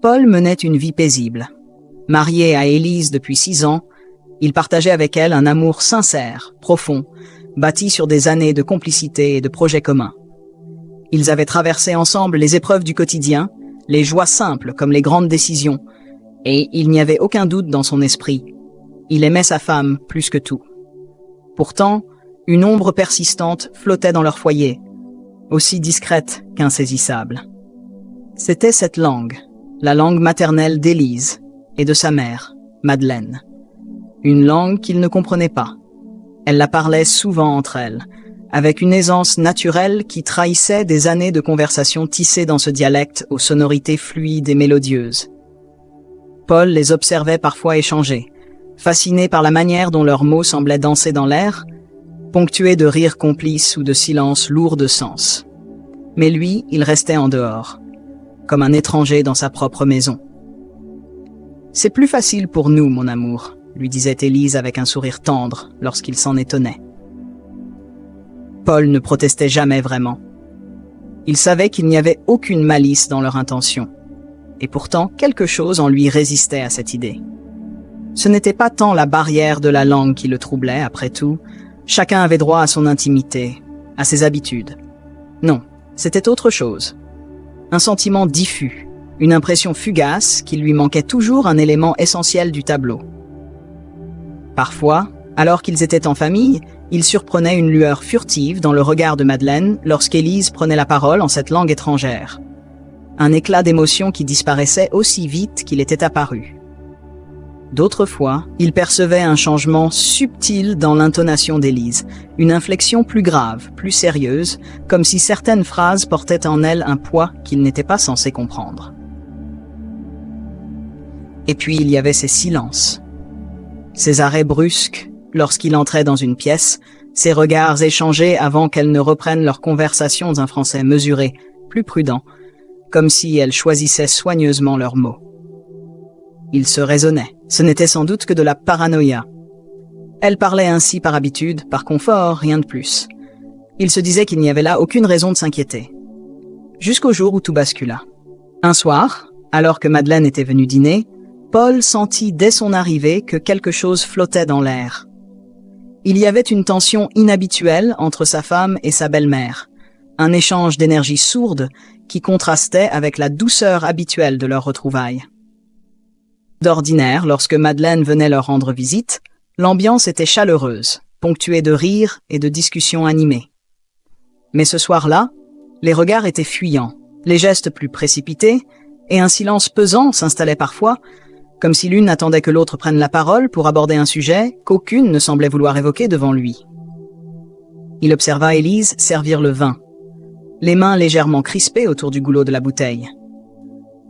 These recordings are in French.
Paul menait une vie paisible. Marié à Élise depuis 6 ans, il partageait avec elle un amour sincère, profond, bâti sur des années de complicité et de projets communs. Ils avaient traversé ensemble les épreuves du quotidien, les joies simples comme les grandes décisions, et il n'y avait aucun doute dans son esprit. Il aimait sa femme plus que tout. Pourtant, une ombre persistante flottait dans leur foyer, aussi discrète qu'insaisissable. C'était cette langue, la langue maternelle d'Élise et de sa mère, Madeleine. Une langue qu'ils ne comprenaient pas. Elle la parlait souvent entre elles, avec une aisance naturelle qui trahissait des années de conversation tissées dans ce dialecte aux sonorités fluides et mélodieuses. Paul les observait parfois échanger, fasciné par la manière dont leurs mots semblaient danser dans l'air, ponctués de rires complices ou de silences lourds de sens. Mais lui, il restait en dehors, comme un étranger dans sa propre maison. « C'est plus facile pour nous, mon amour », lui disait Élise avec un sourire tendre lorsqu'il s'en étonnait. Paul ne protestait jamais vraiment. Il savait qu'il n'y avait aucune malice dans leur intention. Et pourtant, quelque chose en lui résistait à cette idée. Ce n'était pas tant la barrière de la langue qui le troublait, après tout. Chacun avait droit à son intimité, à ses habitudes. Non, c'était autre chose. Un sentiment diffus, une impression fugace qu'il lui manquait toujours un élément essentiel du tableau. Parfois, alors qu'ils étaient en famille, il surprenait une lueur furtive dans le regard de Madeleine lorsqu'Élise prenait la parole en cette langue étrangère. Un éclat d'émotion qui disparaissait aussi vite qu'il était apparu. D'autres fois, il percevait un changement subtil dans l'intonation d'Élise, une inflexion plus grave, plus sérieuse, comme si certaines phrases portaient en elles un poids qu'il n'était pas censé comprendre. Et puis il y avait ces silences, ces arrêts brusques lorsqu'il entrait dans une pièce, ces regards échangés avant qu'elles ne reprennent leur conversation d'un français mesuré, plus prudent, comme si elles choisissaient soigneusement leurs mots. Il se raisonnait. Ce n'était sans doute que de la paranoïa. Elle parlait ainsi par habitude, par confort, rien de plus. Il se disait qu'il n'y avait là aucune raison de s'inquiéter. Jusqu'au jour où tout bascula. Un soir, alors que Madeleine était venue dîner, Paul sentit dès son arrivée que quelque chose flottait dans l'air. Il y avait une tension inhabituelle entre sa femme et sa belle-mère, un échange d'énergie sourde qui contrastait avec la douceur habituelle de leurs retrouvailles. D'ordinaire, lorsque Madeleine venait leur rendre visite, l'ambiance était chaleureuse, ponctuée de rires et de discussions animées. Mais ce soir-là, les regards étaient fuyants, les gestes plus précipités, et un silence pesant s'installait parfois, comme si l'une attendait que l'autre prenne la parole pour aborder un sujet qu'aucune ne semblait vouloir évoquer devant lui. Il observa Élise servir le vin, les mains légèrement crispées autour du goulot de la bouteille.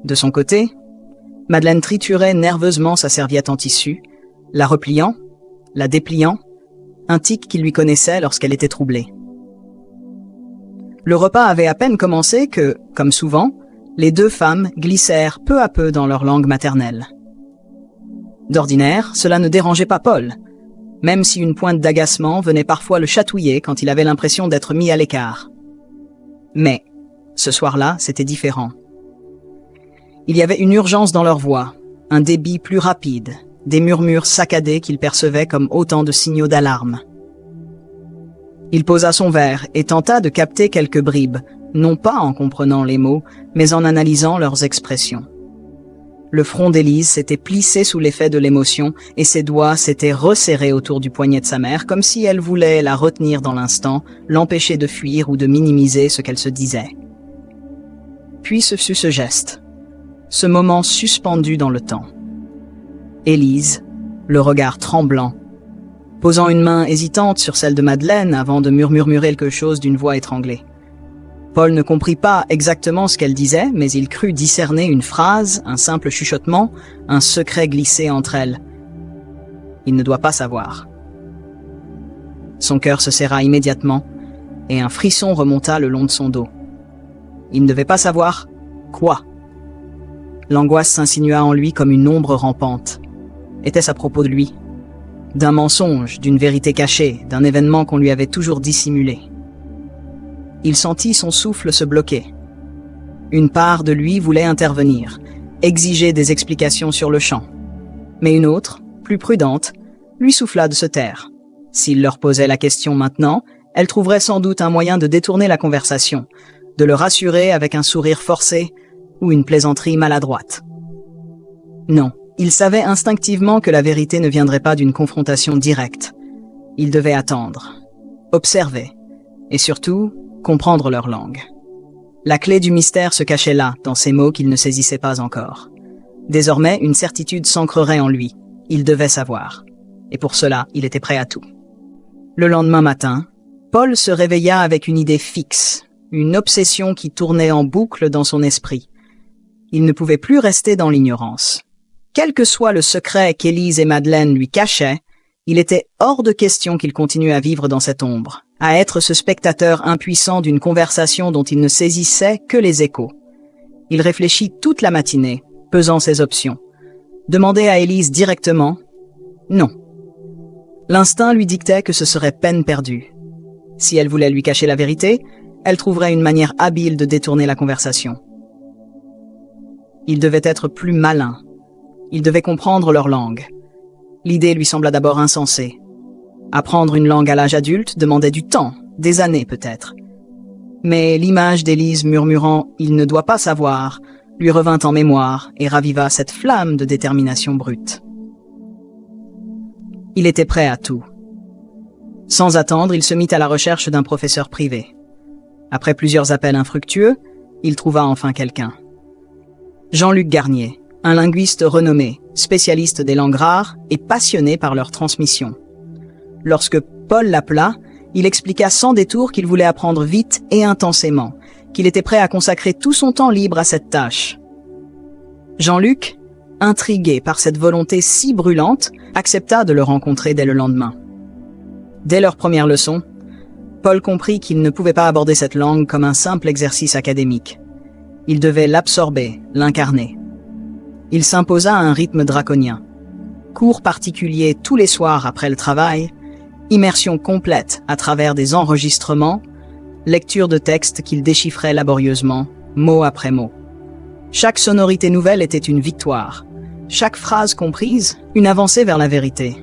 De son côté, Madeleine triturait nerveusement sa serviette en tissu, la repliant, la dépliant, un tic qui lui connaissait lorsqu'elle était troublée. Le repas avait à peine commencé que, comme souvent, les deux femmes glissèrent peu à peu dans leur langue maternelle. D'ordinaire, cela ne dérangeait pas Paul, même si une pointe d'agacement venait parfois le chatouiller quand il avait l'impression d'être mis à l'écart. Mais, ce soir-là, c'était différent. Il y avait une urgence dans leur voix, un débit plus rapide, des murmures saccadés qu'il percevait comme autant de signaux d'alarme. Il posa son verre et tenta de capter quelques bribes, non pas en comprenant les mots, mais en analysant leurs expressions. Le front d'Élise s'était plissé sous l'effet de l'émotion et ses doigts s'étaient resserrés autour du poignet de sa mère comme si elle voulait la retenir dans l'instant, l'empêcher de fuir ou de minimiser ce qu'elle se disait. Puis ce fut ce geste, ce moment suspendu dans le temps. Élise, le regard tremblant, posant une main hésitante sur celle de Madeleine avant de murmurer quelque chose d'une voix étranglée. Paul ne comprit pas exactement ce qu'elle disait, mais il crut discerner une phrase, un simple chuchotement, un secret glissé entre elles. Il ne doit pas savoir. Son cœur se serra immédiatement, et un frisson remonta le long de son dos. Il ne devait pas savoir quoi. L'angoisse s'insinua en lui comme une ombre rampante. Était-ce à propos de lui? D'un mensonge, d'une vérité cachée, d'un événement qu'on lui avait toujours dissimulé? Il sentit son souffle se bloquer. Une part de lui voulait intervenir, exiger des explications sur le champ. Mais une autre, plus prudente, lui souffla de se taire. S'il leur posait la question maintenant, elle trouverait sans doute un moyen de détourner la conversation, de le rassurer avec un sourire forcé ou une plaisanterie maladroite. Non, il savait instinctivement que la vérité ne viendrait pas d'une confrontation directe. Il devait attendre, observer, et surtout, comprendre leur langue. La clé du mystère se cachait là, dans ces mots qu'il ne saisissait pas encore. Désormais, une certitude s'ancrerait en lui. Il devait savoir. Et pour cela, il était prêt à tout. Le lendemain matin, Paul se réveilla avec une idée fixe, une obsession qui tournait en boucle dans son esprit. Il ne pouvait plus rester dans l'ignorance. Quel que soit le secret qu'Élise et Madeleine lui cachaient, il était hors de question qu'il continue à vivre dans cette ombre, à être ce spectateur impuissant d'une conversation dont il ne saisissait que les échos. Il réfléchit toute la matinée, pesant ses options. Demander à Élise directement? Non. L'instinct lui dictait que ce serait peine perdue. Si elle voulait lui cacher la vérité, elle trouverait une manière habile de détourner la conversation. Il devait être plus malin. Il devait comprendre leur langue. L'idée lui sembla d'abord insensée. Apprendre une langue à l'âge adulte demandait du temps, des années peut-être. Mais l'image d'Élise murmurant « il ne doit pas savoir » lui revint en mémoire et raviva cette flamme de détermination brute. Il était prêt à tout. Sans attendre, il se mit à la recherche d'un professeur privé. Après plusieurs appels infructueux, il trouva enfin quelqu'un. Jean-Luc Garnier, un linguiste renommé, spécialiste des langues rares et passionné par leur transmission. Lorsque Paul l'appela, il expliqua sans détour qu'il voulait apprendre vite et intensément, qu'il était prêt à consacrer tout son temps libre à cette tâche. Jean-Luc, intrigué par cette volonté si brûlante, accepta de le rencontrer dès le lendemain. Dès leur première leçon, Paul comprit qu'il ne pouvait pas aborder cette langue comme un simple exercice académique. Il devait l'absorber, l'incarner. Il s'imposa un rythme draconien. Cours particuliers tous les soirs après le travail, immersion complète à travers des enregistrements, lecture de textes qu'il déchiffrait laborieusement, mot après mot. Chaque sonorité nouvelle était une victoire. Chaque phrase comprise, une avancée vers la vérité.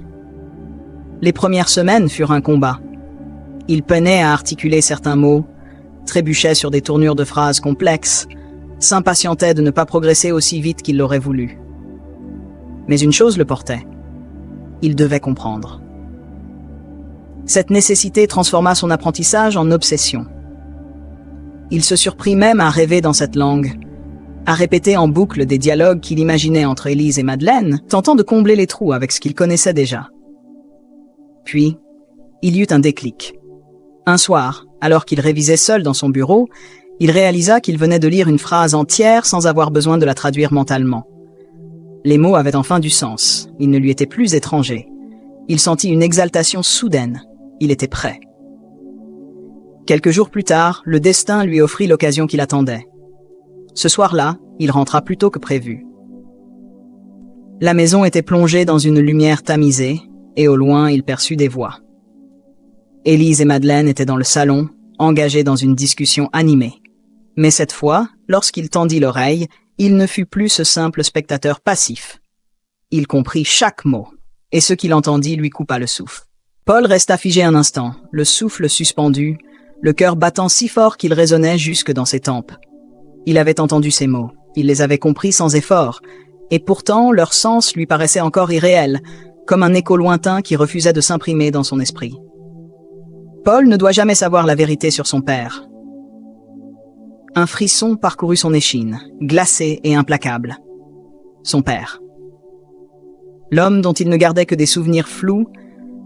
Les premières semaines furent un combat. Il peinait à articuler certains mots, trébuchait sur des tournures de phrases complexes, s'impatientait de ne pas progresser aussi vite qu'il l'aurait voulu. Mais une chose le portait. Il devait comprendre. Cette nécessité transforma son apprentissage en obsession. Il se surprit même à rêver dans cette langue, à répéter en boucle des dialogues qu'il imaginait entre Élise et Madeleine, tentant de combler les trous avec ce qu'il connaissait déjà. Puis, il y eut un déclic. Un soir, alors qu'il révisait seul dans son bureau, il réalisa qu'il venait de lire une phrase entière sans avoir besoin de la traduire mentalement. Les mots avaient enfin du sens, ils ne lui étaient plus étrangers. Il sentit une exaltation soudaine, il était prêt. Quelques jours plus tard, le destin lui offrit l'occasion qu'il attendait. Ce soir-là, il rentra plus tôt que prévu. La maison était plongée dans une lumière tamisée, et au loin, il perçut des voix. Élise et Madeleine étaient dans le salon, engagées dans une discussion animée. Mais cette fois, lorsqu'il tendit l'oreille, il ne fut plus ce simple spectateur passif. Il comprit chaque mot, et ce qu'il entendit lui coupa le souffle. Paul resta figé un instant, le souffle suspendu, le cœur battant si fort qu'il résonnait jusque dans ses tempes. Il avait entendu ces mots, il les avait compris sans effort, et pourtant leur sens lui paraissait encore irréel, comme un écho lointain qui refusait de s'imprimer dans son esprit. Paul ne doit jamais savoir la vérité sur son père. Un frisson parcourut son échine, glacé et implacable. Son père. L'homme dont il ne gardait que des souvenirs flous,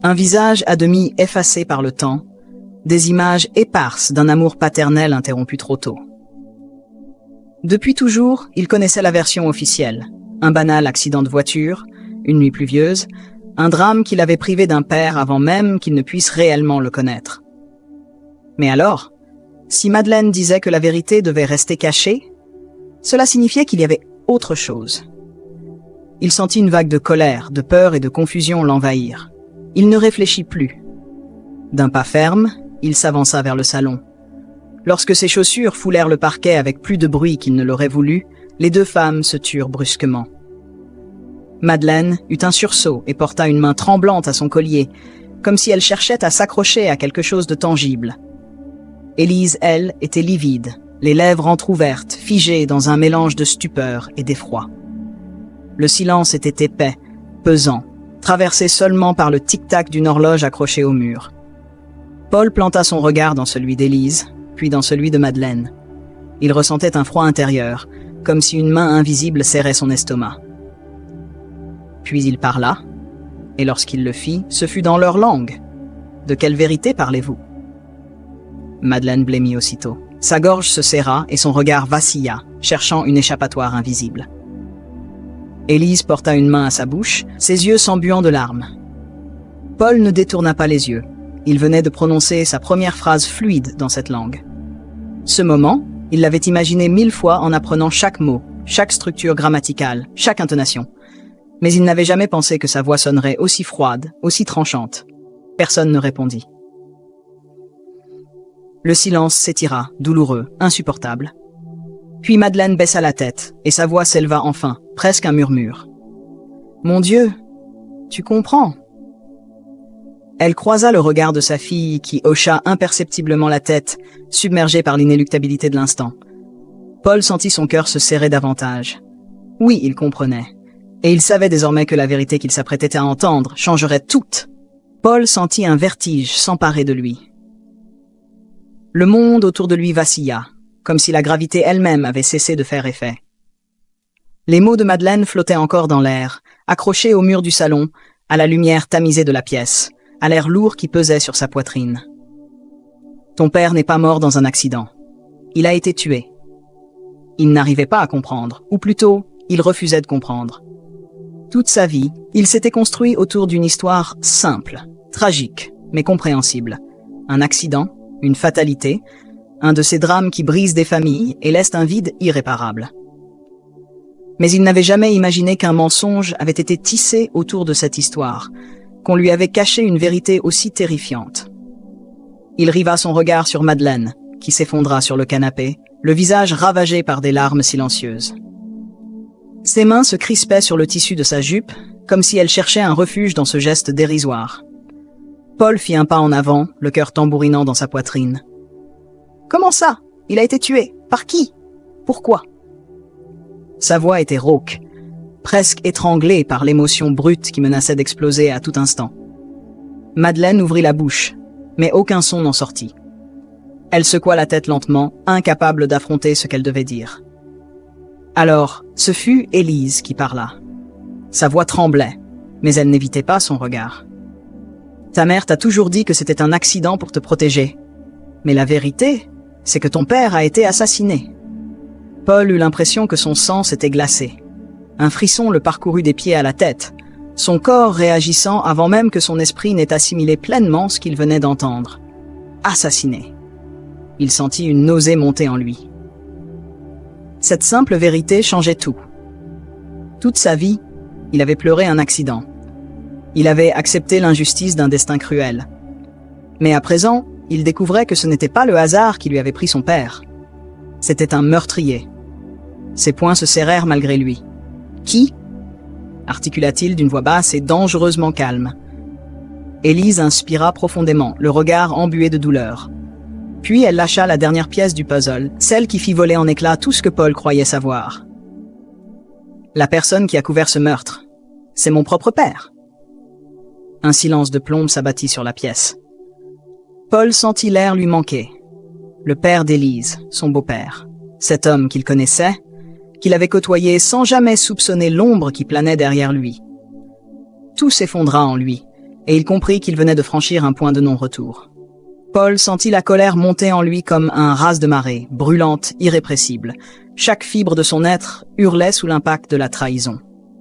un visage à demi effacé par le temps, des images éparses d'un amour paternel interrompu trop tôt. Depuis toujours, il connaissait la version officielle. Un banal accident de voiture, une nuit pluvieuse, un drame qui l'avait privé d'un père avant même qu'il ne puisse réellement le connaître. Mais alors, si Madeleine disait que la vérité devait rester cachée, cela signifiait qu'il y avait autre chose. Il sentit une vague de colère, de peur et de confusion l'envahir. Il ne réfléchit plus. D'un pas ferme, il s'avança vers le salon. Lorsque ses chaussures foulèrent le parquet avec plus de bruit qu'il ne l'aurait voulu, Les deux femmes se turent brusquement. Madeleine eut un sursaut et porta une main tremblante à son collier, comme si elle cherchait à s'accrocher à quelque chose de tangible. Élise, elle, était livide, les lèvres entr'ouvertes, figée dans un mélange de stupeur et d'effroi. Le silence était épais, pesant, traversé seulement par le tic-tac d'une horloge accrochée au mur. Paul planta son regard dans celui d'Élise, puis dans celui de Madeleine. Il ressentait un froid intérieur, comme si une main invisible serrait son estomac. Puis il parla, et lorsqu'il le fit, ce fut dans leur langue. De quelle vérité parlez-vous? Madeleine blêmit aussitôt. Sa gorge se serra et son regard vacilla, cherchant une échappatoire invisible. Élise porta une main à sa bouche, ses yeux s'embuant de larmes. Paul ne détourna pas les yeux. Il venait de prononcer sa première phrase fluide dans cette langue. Ce moment, il l'avait imaginé 1000 fois en apprenant chaque mot, chaque structure grammaticale, chaque intonation. Mais il n'avait jamais pensé que sa voix sonnerait aussi froide, aussi tranchante. Personne ne répondit. Le silence s'étira, douloureux, insupportable. Puis Madeleine baissa la tête, et sa voix s'éleva enfin, presque un murmure. « Mon Dieu, tu comprends ?» Elle croisa le regard de sa fille qui hocha imperceptiblement la tête, submergée par l'inéluctabilité de l'instant. Paul sentit son cœur se serrer davantage. Oui, il comprenait. Et il savait désormais que la vérité qu'il s'apprêtait à entendre changerait toute. Paul sentit un vertige s'emparer de lui. Le monde autour de lui vacilla, comme si la gravité elle-même avait cessé de faire effet. Les mots de Madeleine flottaient encore dans l'air, accrochés au mur du salon, à la lumière tamisée de la pièce, à l'air lourd qui pesait sur sa poitrine. Ton père n'est pas mort dans un accident. Il a été tué. Il n'arrivait pas à comprendre, ou plutôt, il refusait de comprendre. Toute sa vie, il s'était construit autour d'une histoire simple, tragique, mais compréhensible. Un accident, une fatalité, un de ces drames qui brisent des familles et laissent un vide irréparable. Mais il n'avait jamais imaginé qu'un mensonge avait été tissé autour de cette histoire, qu'on lui avait caché une vérité aussi terrifiante. Il riva son regard sur Madeleine, qui s'effondra sur le canapé, le visage ravagé par des larmes silencieuses. Ses mains se crispaient sur le tissu de sa jupe, comme si elle cherchait un refuge dans ce geste dérisoire. Paul fit un pas en avant, le cœur tambourinant dans sa poitrine. « Comment ça? Il a été tué? Par qui? Pourquoi ?» Sa voix était rauque, presque étranglée par l'émotion brute qui menaçait d'exploser à tout instant. Madeleine ouvrit la bouche, mais aucun son n'en sortit. Elle secoua la tête lentement, incapable d'affronter ce qu'elle devait dire. Alors, ce fut Élise qui parla. Sa voix tremblait, mais elle n'évitait pas son regard. « Ta mère t'a toujours dit que c'était un accident pour te protéger. Mais la vérité, c'est que ton père a été assassiné. » Paul eut l'impression que son sang s'était glacé. Un frisson le parcourut des pieds à la tête, son corps réagissant avant même que son esprit n'ait assimilé pleinement ce qu'il venait d'entendre. Assassiné. Il sentit une nausée monter en lui. Cette simple vérité changeait tout. Toute sa vie, il avait pleuré un accident. Il avait accepté l'injustice d'un destin cruel. Mais à présent, il découvrait que ce n'était pas le hasard qui lui avait pris son père. C'était un meurtrier. Ses poings se serrèrent malgré lui. « Qui ?» articula-t-il d'une voix basse et dangereusement calme. Élise inspira profondément, le regard embué de douleur. Puis elle lâcha la dernière pièce du puzzle, celle qui fit voler en éclats tout ce que Paul croyait savoir. « La personne qui a couvert ce meurtre, c'est mon propre père. » Un silence de plomb s'abattit sur la pièce. Paul sentit l'air lui manquer. Le père d'Élise, son beau-père, cet homme qu'il connaissait, qu'il avait côtoyé sans jamais soupçonner l'ombre qui planait derrière lui. Tout s'effondra en lui, et il comprit qu'il venait de franchir un point de non-retour. Paul sentit la colère monter en lui comme un raz de marée, brûlante, irrépressible. Chaque fibre de son être hurlait sous l'impact de la trahison.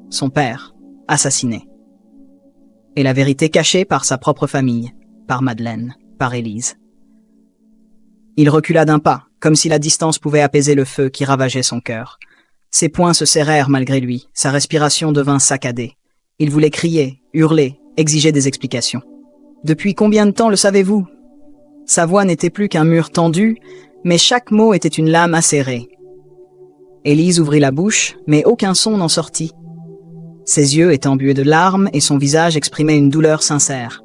Son père, assassiné. Et la vérité cachée par sa propre famille, par Madeleine, par Élise. Il recula d'un pas, comme si la distance pouvait apaiser le feu qui ravageait son cœur. Ses poings se serrèrent malgré lui, sa respiration devint saccadée. Il voulait crier, hurler, exiger des explications. « Depuis combien de temps le savez-vous » Sa voix n'était plus qu'un mur tendu, mais chaque mot était une lame acérée. Élise ouvrit la bouche, mais aucun son n'en sortit. Ses yeux étaient embués de larmes et son visage exprimait une douleur sincère.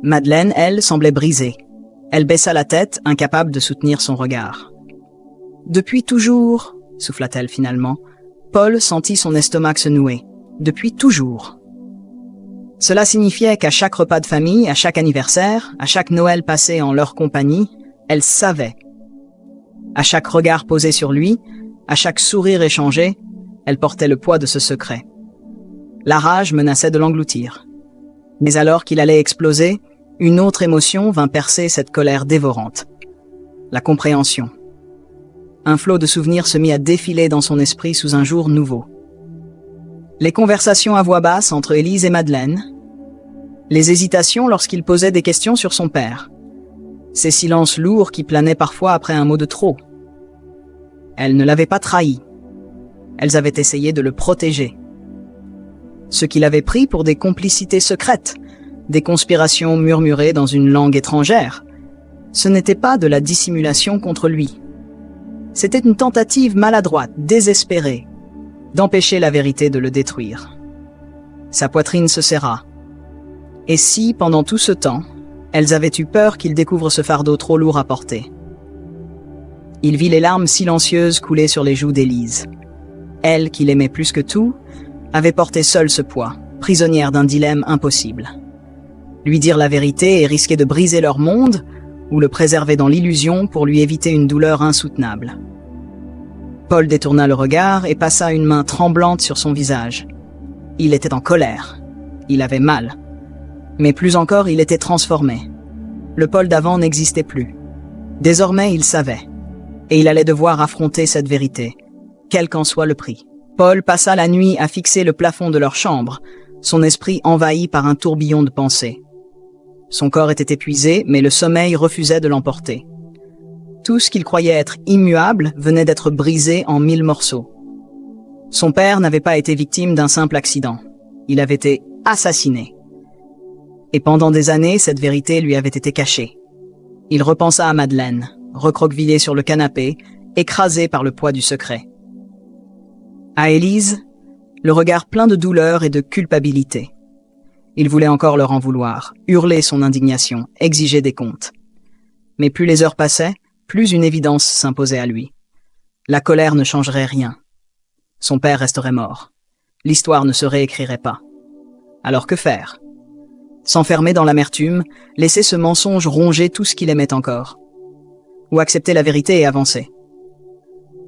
Madeleine, elle, semblait brisée. Elle baissa la tête, incapable de soutenir son regard. « Depuis toujours, » souffla-t-elle finalement. Paul sentit son estomac se nouer. « Depuis toujours. » Cela signifiait qu'à chaque repas de famille, à chaque anniversaire, à chaque Noël passé en leur compagnie, elle savait. À chaque regard posé sur lui, à chaque sourire échangé, elle portait le poids de ce secret. La rage menaçait de l'engloutir. Mais alors qu'il allait exploser, une autre émotion vint percer cette colère dévorante. La compréhension. Un flot de souvenirs se mit à défiler dans son esprit sous un jour nouveau. Les conversations à voix basse entre Élise et Madeleine, les hésitations lorsqu'il posait des questions sur son père, ces silences lourds qui planaient parfois après un mot de trop. Elles ne l'avaient pas trahi. Elles avaient essayé de le protéger. Ce qu'il avait pris pour des complicités secrètes, des conspirations murmurées dans une langue étrangère, ce n'était pas de la dissimulation contre lui. C'était une tentative maladroite, désespérée, d'empêcher la vérité de le détruire. Sa poitrine se serra. Et si, pendant tout ce temps, elles avaient eu peur qu'il découvre ce fardeau trop lourd à porter? Il vit les larmes silencieuses couler sur les joues d'Élise. Elle, qui l'aimait plus que tout, avait porté seule ce poids, prisonnière d'un dilemme impossible. Lui dire la vérité et risquer de briser leur monde, ou le préserver dans l'illusion pour lui éviter une douleur insoutenable. Paul détourna le regard et passa une main tremblante sur son visage. Il était en colère. Il avait mal. Mais plus encore, il était transformé. Le Paul d'avant n'existait plus. Désormais, il savait. Et il allait devoir affronter cette vérité, quel qu'en soit le prix. Paul passa la nuit à fixer le plafond de leur chambre, son esprit envahi par un tourbillon de pensées. Son corps était épuisé, mais le sommeil refusait de l'emporter. Tout ce qu'il croyait être immuable venait d'être brisé en 1000 morceaux. Son père n'avait pas été victime d'un simple accident. Il avait été assassiné. Et pendant des années, cette vérité lui avait été cachée. Il repensa à Madeleine, recroquevillée sur le canapé, écrasée par le poids du secret. À Élise, le regard plein de douleur et de culpabilité. Il voulait encore leur en vouloir, hurler son indignation, exiger des comptes. Mais plus les heures passaient, plus une évidence s'imposait à lui. La colère ne changerait rien. Son père resterait mort. L'histoire ne se réécrirait pas. Alors que faire? S'enfermer dans l'amertume, laisser ce mensonge ronger tout ce qu'il aimait encore. Ou accepter la vérité et avancer.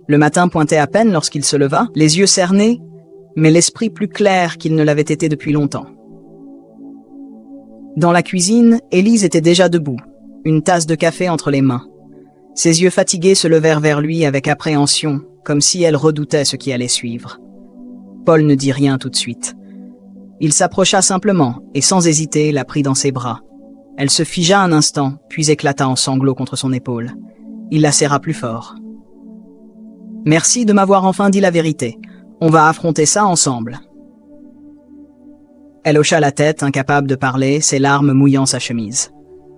Le matin pointait à peine lorsqu'il se leva, les yeux cernés, mais l'esprit plus clair qu'il ne l'avait été depuis longtemps. Dans la cuisine, Élise était déjà debout, une tasse de café entre les mains. Ses yeux fatigués se levèrent vers lui avec appréhension, comme si elle redoutait ce qui allait suivre. Paul ne dit rien tout de suite. Il s'approcha simplement et sans hésiter la prit dans ses bras. Elle se figea un instant, puis éclata en sanglots contre son épaule. Il la serra plus fort. « Merci de m'avoir enfin dit la vérité. On va affronter ça ensemble. » Elle hocha la tête, incapable de parler, ses larmes mouillant sa chemise.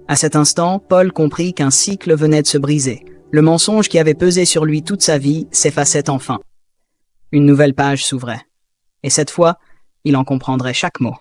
À cet instant, Paul comprit qu'un cycle venait de se briser. Le mensonge qui avait pesé sur lui toute sa vie s'effaçait enfin. Une nouvelle page s'ouvrait. Et cette fois, il en comprendrait chaque mot.